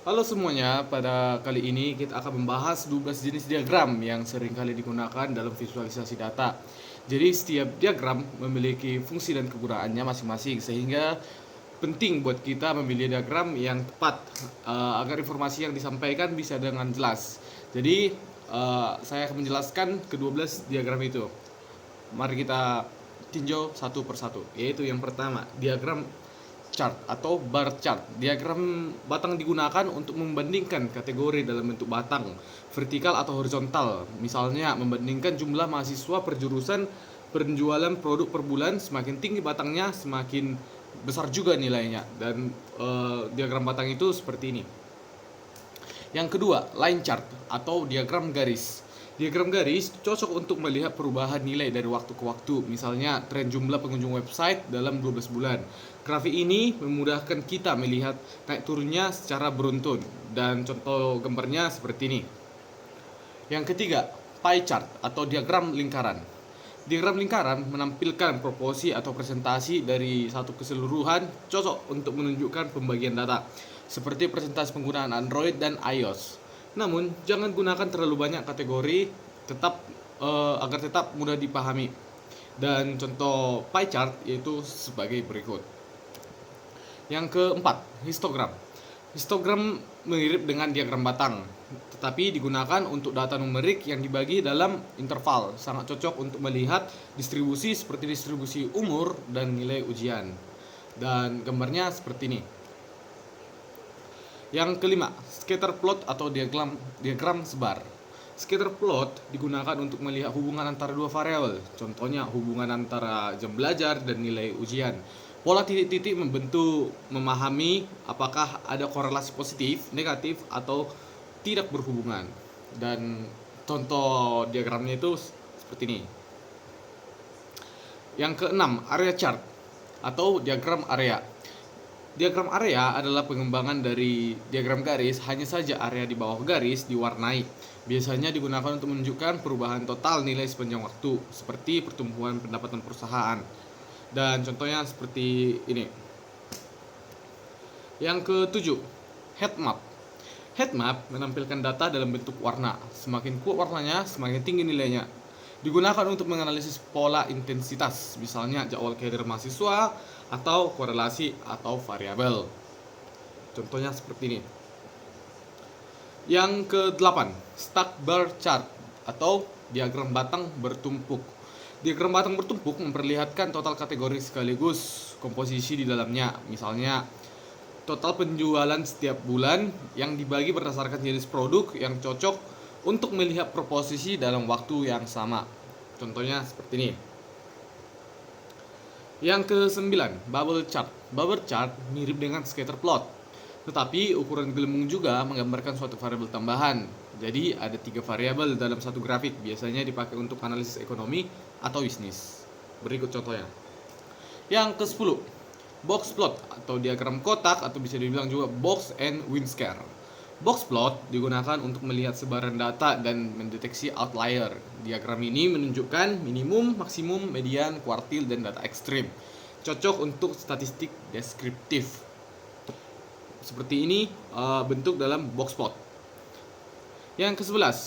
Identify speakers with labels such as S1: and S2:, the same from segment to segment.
S1: Halo semuanya, pada kali ini kita akan membahas 12 jenis diagram yang sering kali digunakan dalam visualisasi data. Jadi setiap diagram memiliki fungsi dan kegunaannya masing-masing, sehingga penting buat kita memilih diagram yang tepat agar informasi yang disampaikan bisa dengan jelas. Jadi saya akan menjelaskan ke-12 diagram itu. Mari kita tinjau satu persatu. Yaitu yang pertama, diagram chart atau bar chart. Diagram batang digunakan untuk membandingkan kategori dalam bentuk batang, vertikal atau horizontal. Misalnya membandingkan jumlah mahasiswa per jurusan, penjualan produk per bulan, semakin tinggi batangnya semakin besar juga nilainya. Dan diagram batang itu seperti ini. Yang kedua, line chart atau diagram garis. Diagram garis cocok untuk melihat perubahan nilai dari waktu ke waktu, misalnya tren jumlah pengunjung website dalam 12 bulan. Grafik ini memudahkan kita melihat naik turunnya secara beruntun, dan contoh gambarnya seperti ini. Yang ketiga, pie chart atau diagram lingkaran. Diagram lingkaran menampilkan proporsi atau presentasi dari satu keseluruhan, cocok untuk menunjukkan pembagian data, seperti presentasi penggunaan Android dan iOS. Namun, jangan gunakan terlalu banyak kategori agar tetap mudah dipahami. Dan contoh pie chart yaitu sebagai berikut. Yang keempat, histogram. Histogram mirip dengan diagram batang, tetapi digunakan untuk data numerik yang dibagi dalam interval. Sangat cocok untuk melihat distribusi seperti distribusi umur dan nilai ujian. Dan gambarnya seperti ini. Yang kelima, scatter plot atau diagram sebar. Scatter plot digunakan untuk melihat hubungan antara dua variabel. Contohnya hubungan antara jam belajar dan nilai ujian. Pola titik-titik membantu memahami apakah ada korelasi positif, negatif, atau tidak berhubungan. Dan contoh diagramnya itu seperti ini. Yang keenam, area chart atau diagram area. Diagram area adalah pengembangan dari diagram garis, hanya saja area di bawah garis diwarnai. Biasanya digunakan untuk menunjukkan perubahan total nilai sepanjang waktu, seperti pertumbuhan pendapatan perusahaan. Dan contohnya seperti ini. Yang ketujuh, heat map. Heat map menampilkan data dalam bentuk warna. Semakin kuat warnanya, semakin tinggi nilainya. Digunakan untuk menganalisis pola intensitas, misalnya jadwal karir mahasiswa atau korelasi atau variabel. Contohnya seperti ini. Yang ke-8, stack bar chart atau diagram batang bertumpuk. Diagram batang bertumpuk memperlihatkan total kategori sekaligus komposisi di dalamnya. Misalnya, total penjualan setiap bulan yang dibagi berdasarkan jenis produk yang cocok untuk melihat proposisi dalam waktu yang sama. Contohnya seperti ini. Yang ke-9, bubble chart. Bubble chart mirip dengan scatter plot, tetapi ukuran gelembung juga menggambarkan suatu variabel tambahan. Jadi ada 3 variabel dalam satu grafik, biasanya dipakai untuk analisis ekonomi atau bisnis. Berikut contohnya. Yang ke-10, box plot atau diagram kotak atau bisa dibilang juga box and whisker. Box plot digunakan untuk melihat sebaran data dan mendeteksi outlier. Diagram ini menunjukkan minimum, maksimum, median, kuartil, dan data ekstrim. Cocok untuk statistik deskriptif. Seperti ini bentuk dalam box plot. Yang ke-11,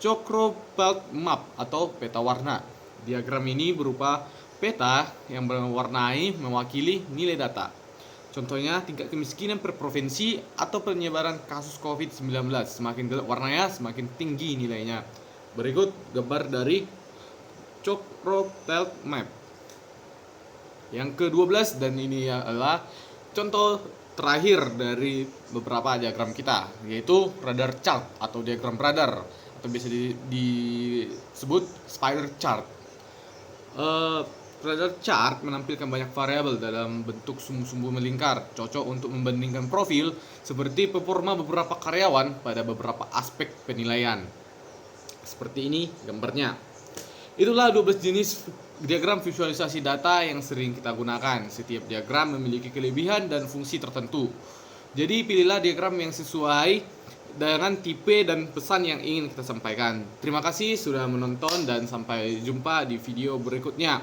S1: checkerboard map atau peta warna. Diagram ini berupa peta yang berwarnai mewakili nilai data. Contohnya tingkat kemiskinan per provinsi atau penyebaran kasus COVID-19. Semakin gelap warnanya, semakin tinggi nilainya. Berikut gambar dari checkerboard map. Yang ke-12, dan ini adalah contoh terakhir dari beberapa diagram kita, yaitu radar chart atau diagram radar, atau bisa disebut spider chart. Radar chart menampilkan banyak variabel dalam bentuk sumbu-sumbu melingkar, cocok untuk membandingkan profil seperti performa beberapa karyawan pada beberapa aspek penilaian. Seperti ini gambarnya. Itulah 12 jenis diagram visualisasi data yang sering kita gunakan. Setiap diagram memiliki kelebihan dan fungsi tertentu. Jadi pilihlah diagram yang sesuai dengan tipe dan pesan yang ingin kita sampaikan. Terima kasih sudah menonton dan sampai jumpa di video berikutnya.